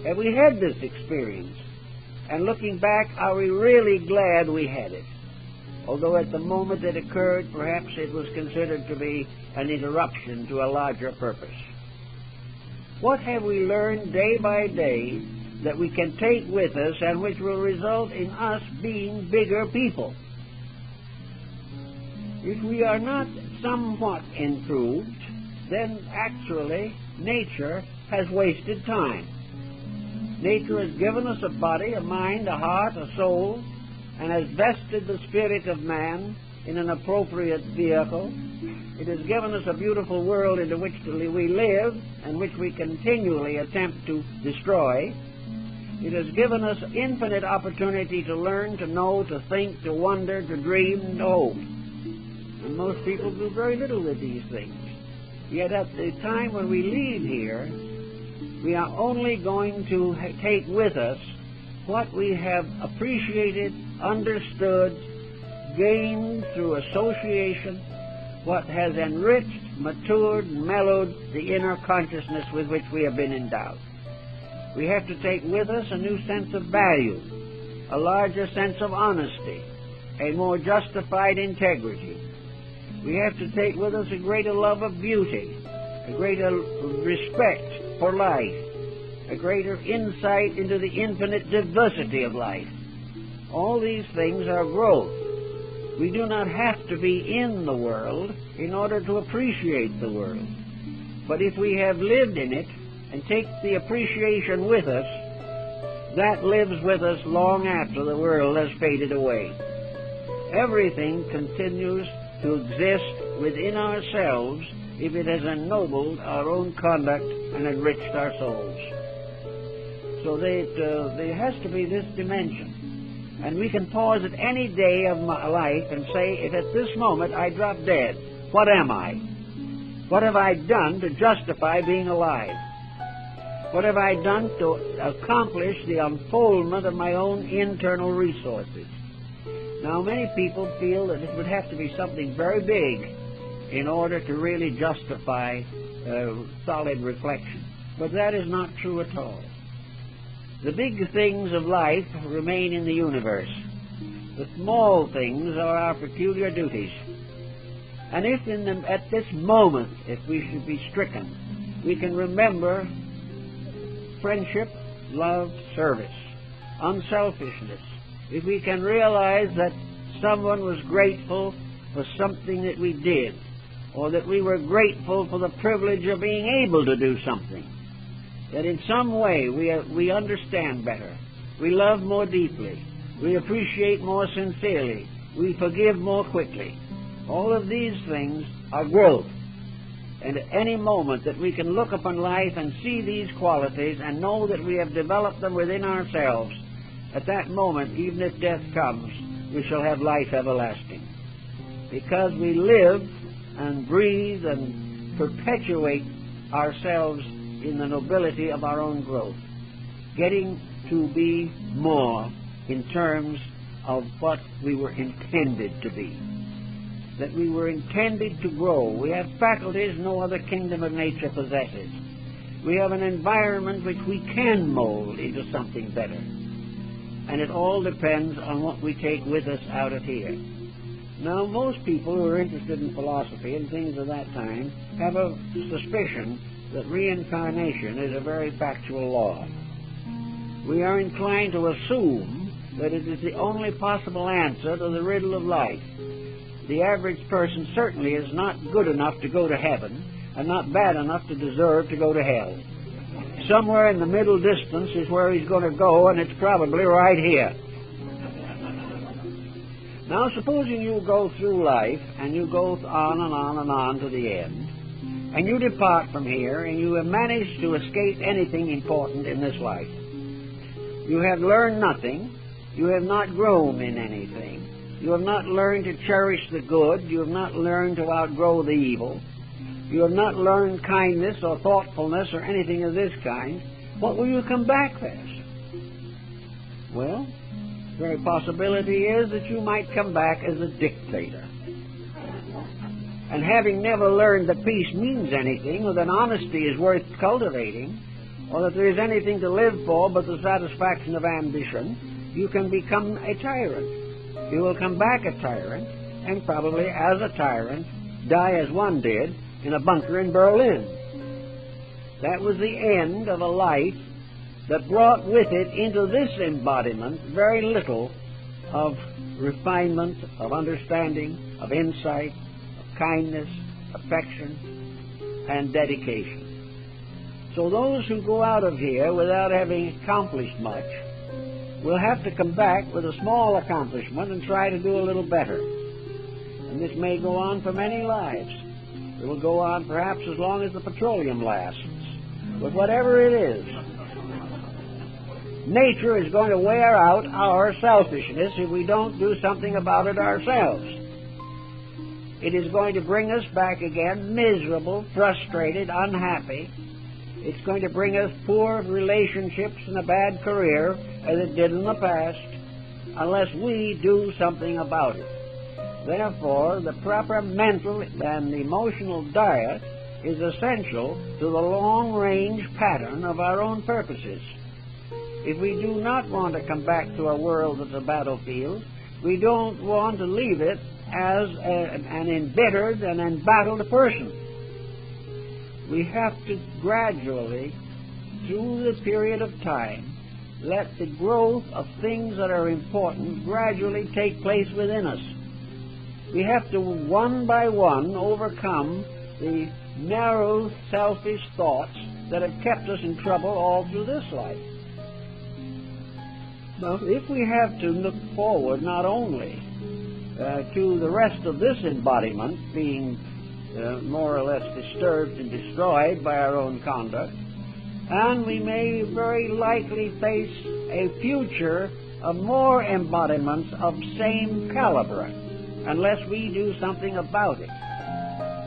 Have we had this experience? And looking back, are we really glad we had it? Although at the moment it occurred, perhaps it was considered to be an interruption to a larger purpose. What have we learned day by day that we can take with us and which will result in us being bigger people? If we are not somewhat improved, then actually nature has wasted time. Nature has given us a body, a mind, a heart, a soul, and has vested the spirit of man in an appropriate vehicle. It has given us a beautiful world into which we live and which we continually attempt to destroy. It has given us infinite opportunity to learn, to know, to think, to wonder, to dream, and to hope. And most people do very little with these things. Yet at the time when we leave here, we are only going to take with us what we have appreciated, understood, gained through association, what has enriched, matured, mellowed the inner consciousness with which we have been endowed. We have to take with us a new sense of value, a larger sense of honesty, a more justified integrity. We have to take with us a greater love of beauty, a greater respect for life, a greater insight into the infinite diversity of life. All these things are growth. We do not have to be in the world in order to appreciate the world. But if we have lived in it and take the appreciation with us, that lives with us long after the world has faded away. Everything continues to exist within ourselves if it has ennobled our own conduct and enriched our souls. So there has to be this dimension. And we can pause at any day of my life and say, if at this moment I drop dead, what am I? What have I done to justify being alive? What have I done to accomplish the unfoldment of my own internal resources? Now, many people feel that it would have to be something very big in order to really justify solid reflection. But that is not true at all. The big things of life remain in the universe. The small things are our peculiar duties. And if at this moment, if we should be stricken, we can remember friendship, love, service, unselfishness, if we can realize that someone was grateful for something that we did, or that we were grateful for the privilege of being able to do something, that in some way we understand better, we love more deeply, we appreciate more sincerely, we forgive more quickly. All of these things are growth. And at any moment that we can look upon life and see these qualities and know that we have developed them within ourselves, at that moment, even if death comes, we shall have life everlasting. Because we live and breathe and perpetuate ourselves in the nobility of our own growth, getting to be more in terms of what we were intended to be. That we were intended to grow. We have faculties no other kingdom of nature possesses. We have an environment which we can mold into something better. And it all depends on what we take with us out of here. Now, most people who are interested in philosophy and things of that kind have a suspicion that reincarnation is a very factual law. We are inclined to assume that it is the only possible answer to the riddle of life. The average person certainly is not good enough to go to heaven and not bad enough to deserve to go to hell. Somewhere in the middle distance is where he's going to go, and it's probably right here. Now, supposing you go through life and you go on and on and on to the end, and you depart from here and you have managed to escape anything important in this life. You have learned nothing. You have not grown in anything. You have not learned to cherish the good. You have not learned to outgrow the evil. You have not learned kindness or thoughtfulness or anything of this kind. What will you come back as? Well, the very possibility is that you might come back as a dictator. And having never learned that peace means anything, or that honesty is worth cultivating, or that there is anything to live for but the satisfaction of ambition, you can become a tyrant. You will come back a tyrant, and probably as a tyrant, die as one did in a bunker in Berlin. That was the end of a life that brought with it into this embodiment very little of refinement, of understanding, of insight, of kindness, affection, and dedication. So those who go out of here without having accomplished much will have to come back with a small accomplishment and try to do a little better. And this may go on for many lives. It will go on perhaps as long as the petroleum lasts. But whatever it is, nature is going to wear out our selfishness if we don't do something about it ourselves. It is going to bring us back again miserable, frustrated, unhappy. It's going to bring us poor relationships and a bad career, as it did in the past, unless we do something about it. Therefore, the proper mental and emotional diet is essential to the long-range pattern of our own purposes. If we do not want to come back to a world that's a battlefield, we don't want to leave it as an embittered and embattled person. We have to gradually, through the period of time, let the growth of things that are important gradually take place within us. We have to, one by one, overcome the narrow, selfish thoughts that have kept us in trouble all through this life. Now, if we have to look forward not only to the rest of this embodiment being more or less disturbed and destroyed by our own conduct, and we may very likely face a future of more embodiments of same caliber unless we do something about it.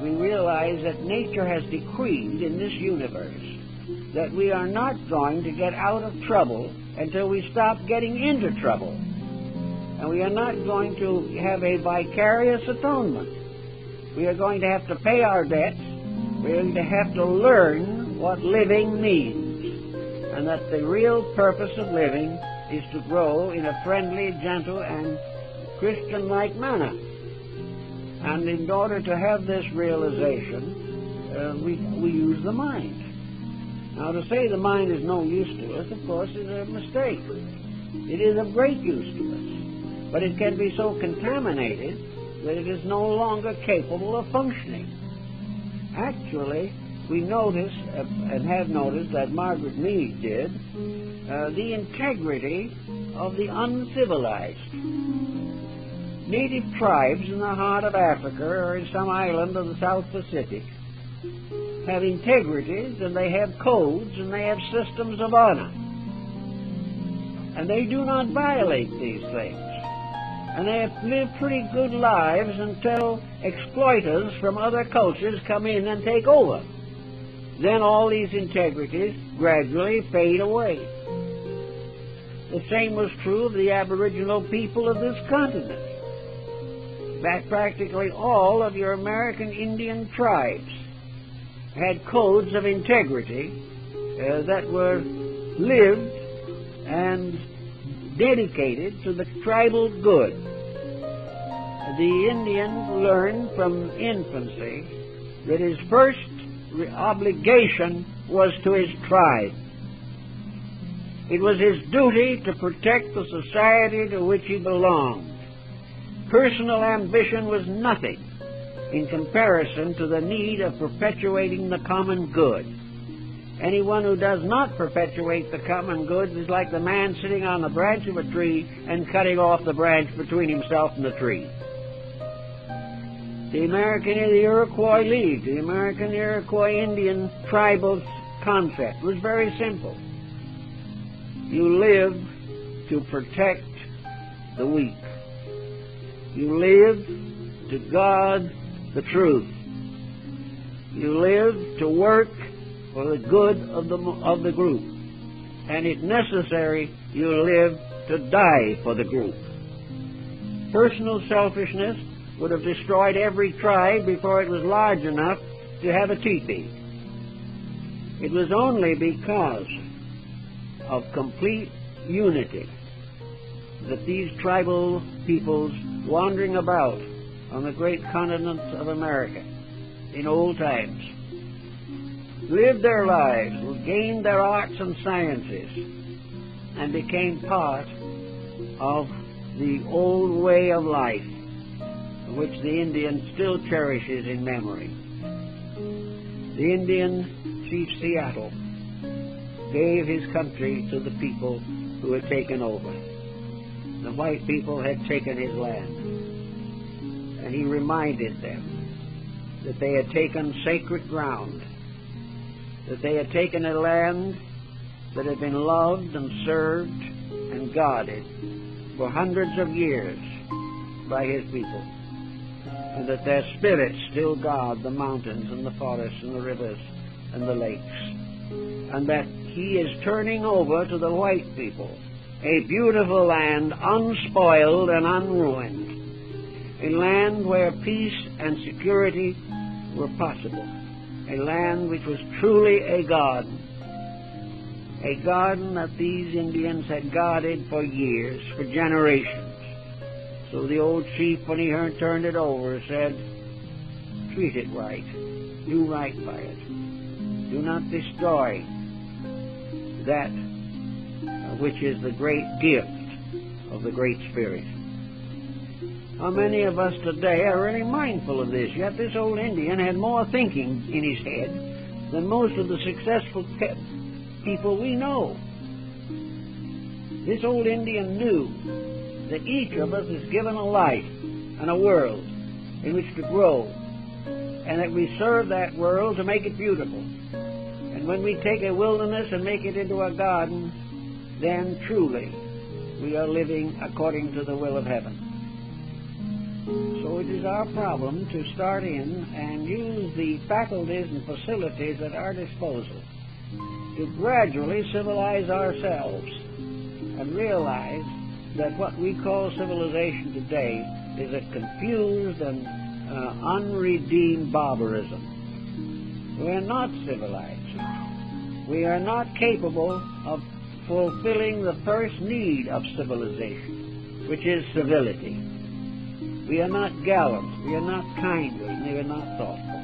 We realize that nature has decreed in this universe that we are not going to get out of trouble until we stop getting into trouble. And we are not going to have a vicarious atonement. We are going to have to pay our debts. We are going to have to learn what living means, and that the real purpose of living is to grow in a friendly, gentle, and Christian-like manner. And in order to have this realization, we use the mind. Now, to say the mind is no use to us, of course, is a mistake. It is of great use to us, but it can be so contaminated that it is no longer capable of functioning. Actually, we notice, and have noticed that Margaret Mead did, the integrity of the uncivilized. Native tribes in the heart of Africa or in some island of the South Pacific have integrities, and they have codes, and they have systems of honor. And they do not violate these things. And they have lived pretty good lives until exploiters from other cultures come in and take over. Then all these integrities gradually fade away. The same was true of the Aboriginal people of this continent. That practically all of your American Indian tribes had codes of integrity that were lived and dedicated to the tribal good. The Indian learned from infancy that his first obligation was to his tribe. It was his duty to protect the society to which he belonged. Personal ambition was nothing in comparison to the need of perpetuating the common good. Anyone who does not perpetuate the common good is like the man sitting on the branch of a tree and cutting off the branch between himself and the tree. The Iroquois League, the American Iroquois Indian tribal concept was very simple. You live to protect the weak. You live to guard the truth. You live to work for the good of the group. And if necessary, you live to die for the group. Personal selfishness would have destroyed every tribe before it was large enough to have a teepee. It was only because of complete unity that these tribal peoples wandering about on the great continent of America in old times lived their lives, gained their arts and sciences, and became part of the old way of life, which the Indian still cherishes in memory. The Indian chief Seattle gave his country to the people who had taken over. The white people had taken his land, and he reminded them that they had taken sacred ground, that they had taken a land that had been loved and served and guarded for hundreds of years by his people, and that their spirits still guard the mountains and the forests and the rivers and the lakes, and that he is turning over to the white people a beautiful land, unspoiled and unruined, a land where peace and security were possible, a land which was truly a garden that these Indians had guarded for years, for generations. So the old chief, when he turned it over, said, treat it right, do right by it, do not destroy that which is the great gift of the Great Spirit. How many of us today are really mindful of this? Yet this old Indian had more thinking in his head than most of the successful people we know. This old Indian knew that each of us is given a life and a world in which to grow, and that we serve that world to make it beautiful. And when we take a wilderness and make it into a garden, then truly we are living according to the will of heaven. So it is our problem to start in and use the faculties and facilities at our disposal to gradually civilize ourselves and realize that what we call civilization today is a confused and unredeemed barbarism. We are not civilized. We are not capable of fulfilling the first need of civilization, which is civility. We are not gallant, we are not kindly, and we are not thoughtful.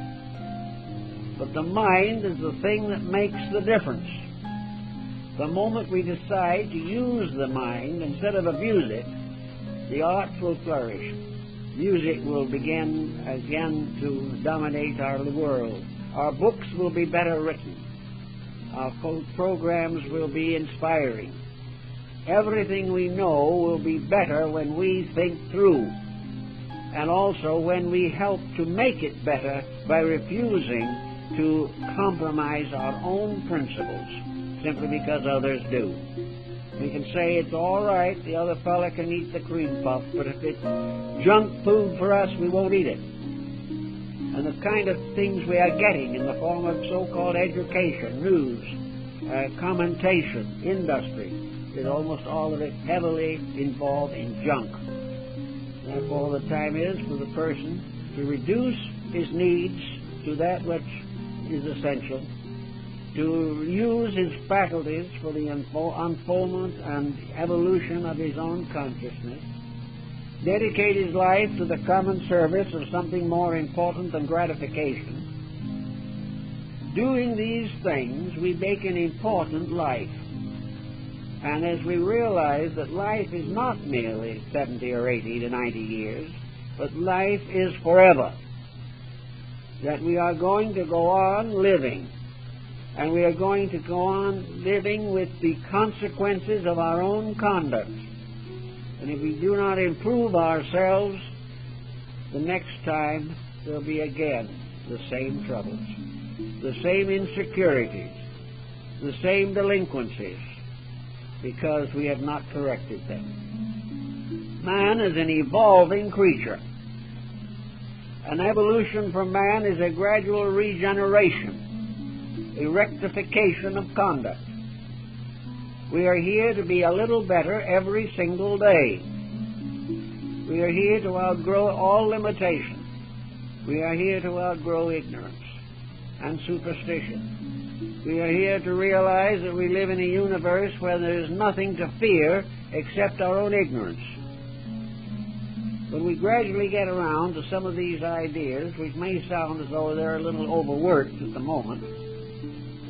But the mind is the thing that makes the difference. The moment we decide to use the mind instead of abuse it, the arts will flourish. Music will begin again to dominate our world. Our books will be better written. Our programs will be inspiring. Everything we know will be better when we think through, and also when we help to make it better by refusing to compromise our own principles simply because others do. We can say it's all right, the other fella can eat the cream puff, but if it's junk food for us, we won't eat it. And the kind of things we are getting in the form of so-called education, news, commentation, industry, is almost all of it heavily involved in junk. Therefore, the time is for the person to reduce his needs to that which is essential, to use his faculties for the unfoldment and evolution of his own consciousness, dedicate his life to the common service of something more important than gratification. Doing these things, we make an important life. And as we realize that life is not merely 70 or 80 to 90 years, but life is forever, that we are going to go on living, and we are going to go on living with the consequences of our own conduct. And if we do not improve ourselves, the next time there'll be again the same troubles, the same insecurities, the same delinquencies, because we have not corrected them. Man is an evolving creature. An evolution from man is a gradual regeneration, a rectification of conduct. We are here to be a little better every single day. We are here to outgrow all limitation. We are here to outgrow ignorance and superstition. We are here to realize that we live in a universe where there is nothing to fear except our own ignorance. When we gradually get around to some of these ideas, which may sound as though they're a little overworked at the moment,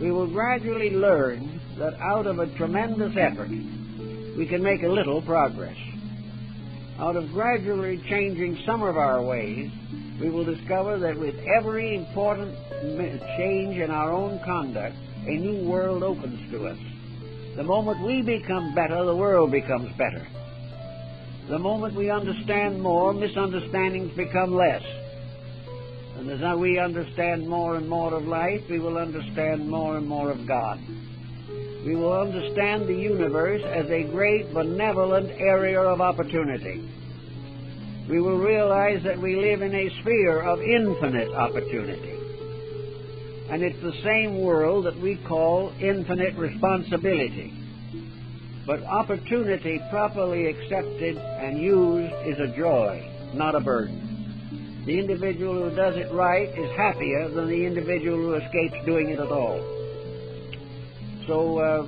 we will gradually learn that out of a tremendous effort, we can make a little progress. Out of gradually changing some of our ways, we will discover that with every important change in our own conduct, a new world opens to us. The moment we become better, the world becomes better. The moment we understand more, misunderstandings become less. And as we understand more and more of life, we will understand more and more of God. We will understand the universe as a great benevolent area of opportunity. We will realize that we live in a sphere of infinite opportunity. And it's the same world that we call infinite responsibility. But opportunity properly accepted and used is a joy, not a burden. The individual who does it right is happier than the individual who escapes doing it at all. So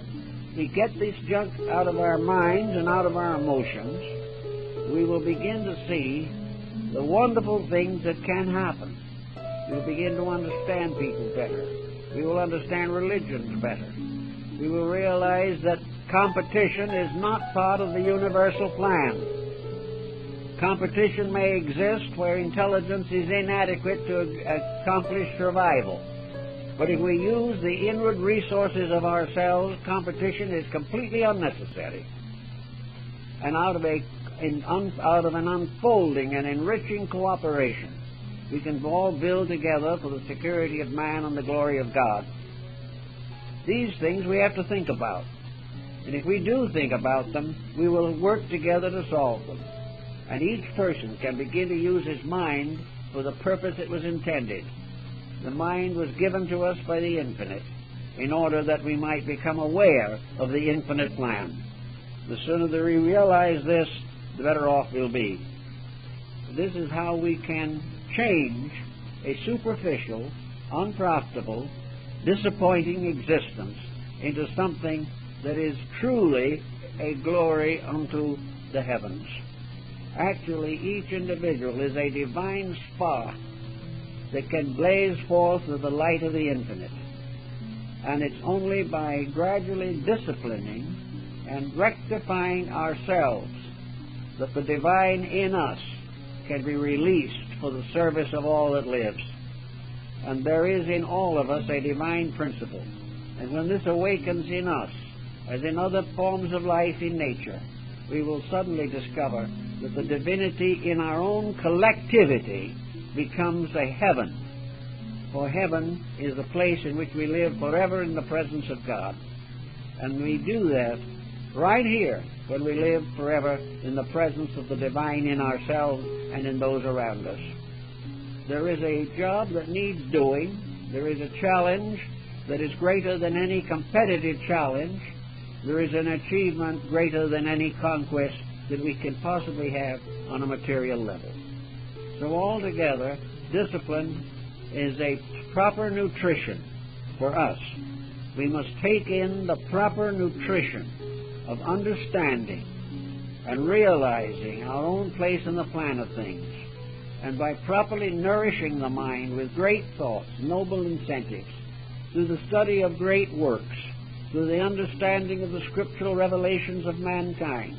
we get this junk out of our minds and out of our emotions, we will begin to see the wonderful things that can happen. We will begin to understand people better. We will understand religions better. We will realize that competition is not part of the universal plan. Competition may exist where intelligence is inadequate to accomplish survival. But if we use the inward resources of ourselves, competition is completely unnecessary. And out of an unfolding and enriching cooperation, we can all build together for the security of man and the glory of God. These things we have to think about. And if we do think about them, we will work together to solve them. And each person can begin to use his mind for the purpose it was intended. The mind was given to us by the infinite in order that we might become aware of the infinite plan. The sooner that we realize this, the better off we'll be. This is how we can change a superficial, unprofitable, disappointing existence into something that is truly a glory unto the heavens. Actually, each individual is a divine spark that can blaze forth with the light of the infinite. And it's only by gradually disciplining and rectifying ourselves that the divine in us can be released for the service of all that lives. And there is in all of us a divine principle. And when this awakens in us, as in other forms of life in nature, we will suddenly discover that the divinity in our own collectivity becomes a heaven. For heaven is the place in which we live forever in the presence of God. And we do that right here when we live forever in the presence of the divine in ourselves and in those around us. There is a job that needs doing. There is a challenge that is greater than any competitive challenge. There is an achievement greater than any conquest that we can possibly have on a material level. So altogether, discipline is a proper nutrition for us. We must take in the proper nutrition of understanding and realizing our own place in the plan of things. And by properly nourishing the mind with great thoughts, noble incentives, through the study of great works, through the understanding of the scriptural revelations of mankind,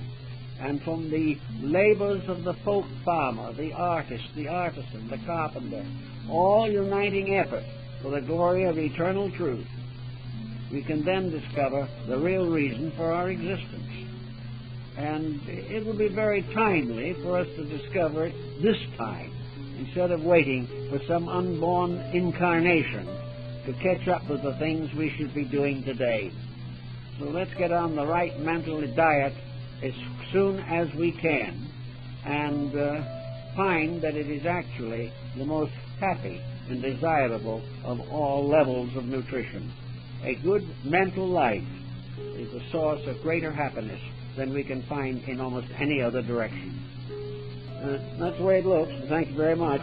and from the labors of the folk farmer, the artist, the artisan, the carpenter, all uniting effort for the glory of eternal truth, we can then discover the real reason for our existence. And it will be very timely for us to discover it this time, instead of waiting for some unborn incarnation to catch up with the things we should be doing today. So let's get on the right mental diet as soon as we can and find that it is actually the most happy and desirable of all levels of nutrition. A good mental life is a source of greater happiness than we can find in almost any other direction. That's the way it looks. Thank you very much.